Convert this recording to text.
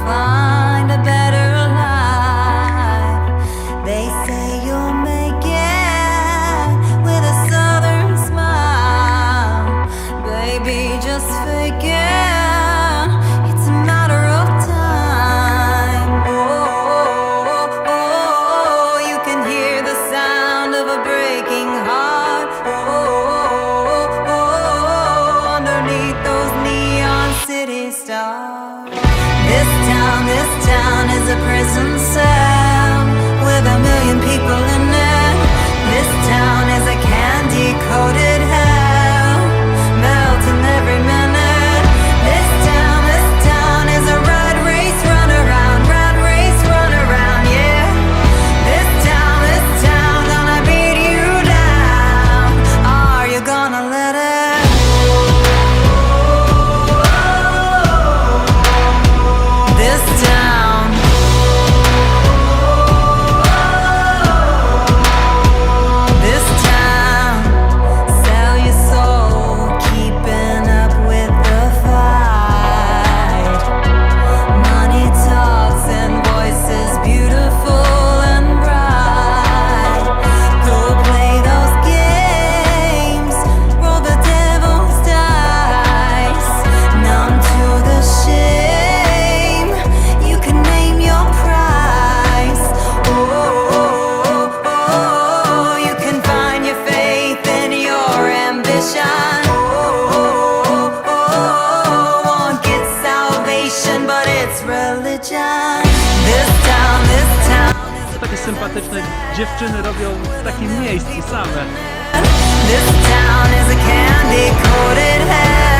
find a better life. They say you'll make it with a southern smile. Baby, just fake it. It's a matter of time. Oh, you can hear the sound of a breaking heart. Underneath those neon city stars. This town is a prison cell with a million people in it. This town is a candy-coated hell, melting every minute. This town is a rat race, run around, yeah. This town, gonna beat you down. Are you gonna let it? This town. This town. Sell your soul, keeping up with the fight. Money talks and voices beautiful and bright. Go play those games, roll the devil's dice. Numb to the shame, you can name your price. Oh, you can find your faith in your ambition. Won't get salvation, but it's religion. This town is Takie sympatyczne dziewczyny robią w takim miejscu same. This town is a candy-coated hell.